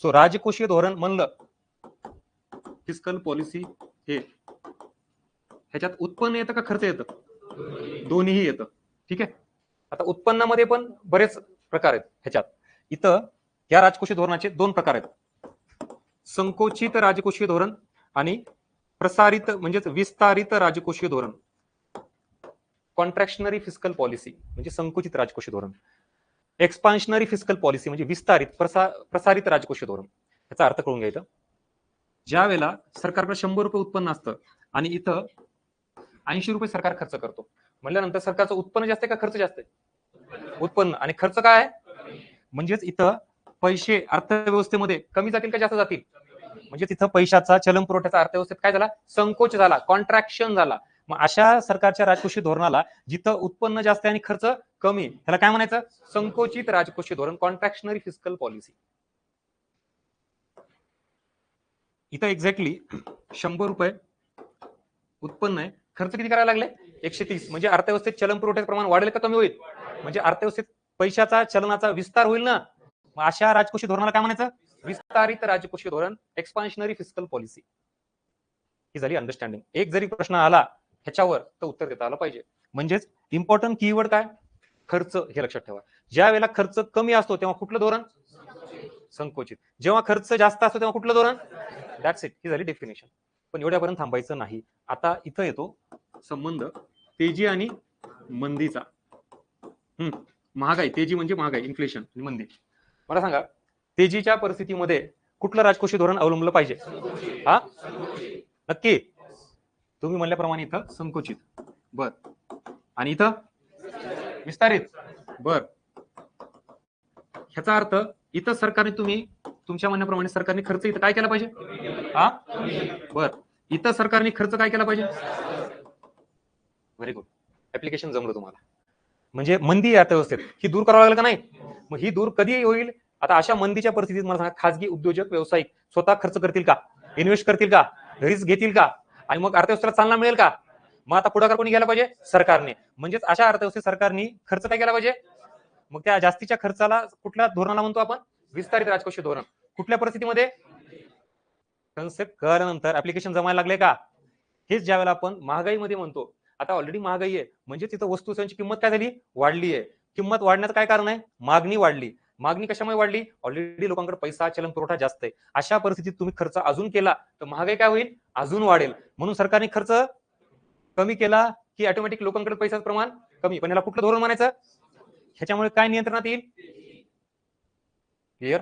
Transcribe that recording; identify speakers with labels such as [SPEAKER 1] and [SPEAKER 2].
[SPEAKER 1] So राजकोषीय धोरण म्हणलं, फिस्कल पॉलिसी हे ह्याच्यात उत्पन्न येतं का खर्च येतं? दोन्हीही येतं. ठीक आहे. आता उत्पन्नामध्ये पण बरेच प्रकार आहेत ह्याच्यात. इथं या राजकोषीय धोरणाचे दोन प्रकार आहेत, संकोचित राजकोषीय धोरण आणि प्रसारित म्हणजेच विस्तारित राजकोषीय धोरण. कॉन्ट्रॅक्शनरी फिस्कल पॉलिसी म्हणजे संकुचित राजकोषीय धोरण, एक्सपान्शनरी फिस्कल पॉलिसी म्हणजे विस्तारित प्रसारित राजकोषीय धोरण. याचा अर्थ कळून घ्यायचा, ज्या वेळेला सरकारकडे 100 रुपये उत्पन्न असतं आणि इथं 80 रुपये सरकार खर्च करतो, म्हणल्यानंतर सरकारचं उत्पन्न जास्त आहे का खर्च जास्त आहे? उत्पन्न. आणि खर्च काय आहे? म्हणजेच इथं पैसे अर्थव्यवस्थेमध्ये कमी जातील का जास्त जातील? म्हणजे तिथं पैशाचा चलन पुरवठ्याचा अर्थव्यवस्थेत काय झाला? संकोच झाला, कॉन्ट्रॅक्शन झाला. मग अशा सरकारच्या राजकोषीय धोरणाला जिथं उत्पन्न जास्त आहे आणि खर्च कमी, त्याला काय म्हणायचं? संकोचित राजकोषीय धोरण, कॉन्ट्रॅक्शनरी फिस्कल पॉलिसी. इथं एक्झॅक्टली 100 रुपये उत्पन्न आहे, खर्च किती करायला लागले? 130. म्हणजे अर्थव्यवस्थेत चलन पुरवठ्याचं प्रमाण वाढेल का कमी होईल? म्हणजे अर्थव्यवस्थेत पैशाचा चलनाचा विस्तार होईल ना. मग अशा राजकोषीय धोरणाला काय म्हणायचं? विस्तारित राजकोषीय धोरण, एक्सपान्शनरी फिस्कल पॉलिसी. ही झाली अंडरस्टँडिंग. एक जरी प्रश्न आला ह्याच्यावर तर उत्तर देता आलं पाहिजे. म्हणजेच इम्पॉर्टंट कीवर्ड काय? खर्च. हे लक्षात ठेवा. ज्या वेळेला खर्च कमी असतो तेव्हा कुठलं धोरण? संकोचित. जेव्हा खर्च जास्त असतो तेव्हा कुठलं धोरण? That's it. ही झाली डेफिनेशन. पण एवढ्यापर्यंत थांबायचं नाही. आता इथं येतो संबंध तेजी आणि मंदीचा. महागाई, तेजी म्हणजे महागाई, इन्फ्लेशन, मंदी. मला सांगा, तेजीच्या परिस्थितीमध्ये कुठलं राजकोषीय धोरण अवलंबलं पाहिजे? हा, नक्की. तुम्ही म्हणल्याप्रमाणे इथं संकुचित. बर. आणि इथं विस्तारित. बर. ह्याचा अर्थ इथं सरकारने, तुम्ही तुमच्या म्हणण्याप्रमाणे सरकारने खर्च इथं काय केला पाहिजे? हा, बर. इथं सरकारने खर्च काय केला पाहिजे? Very good. ऍप्लिकेशन जमलं तुम्हाला. म्हणजे मंदी अर्थव्यवस्थेत ही दूर करावं लागेल का नाही? मग ही दूर कधी होईल? आता अशा मंदीच्या परिस्थितीत मला सांगा, खासगी उद्योजक व्यावसायिक स्वतः खर्च करतील का? इन्व्हेस्ट करतील का? रिस्क घेतील का? आणि मग अर्थव्यवस्थेला चालना मिळेल का? मग आता पुढाकार कोणी घ्यायला पाहिजे? सरकारने. म्हणजेच अशा अर्थव्यवस्थेत सरकारने खर्च काय केला पाहिजे? मग त्या जास्तीच्या खर्चाला कुठल्या धोरणाला म्हणतो आपण? विस्तारित राजकोषीय धोरण. कुठल्या परिस्थितीमध्ये? कन्सेप्ट कळल्यानंतर ऍप्लिकेशन जमायला लागले का? हेच ज्यावेळेला आपण महागाईमध्ये म्हणतो. आता ऑलरेडी महागाई आहे, म्हणजे तिथं वस्तू सेवांची किंमत काय झाली? वाढली आहे. किंमत वाढण्याचं काय कारण आहे? मागणी वाढली. मागणी कशामुळे वाढली? ऑलरेडी लोकांकडे पैसा, चलन पुरवठा जास्त आहे. अशा परिस्थितीत तुम्ही खर्च अजून केला तर महागाई काय होईल? अजून वाढेल. म्हणून सरकारने खर्च कमी केला की ऑटोमॅटिक लोकांकडे पैशाचं प्रमाण कमी. पण याला कुठलं धोरण म्हणायचं? ह्याच्यामुळे काय नियंत्रणात येईल? क्लिअर?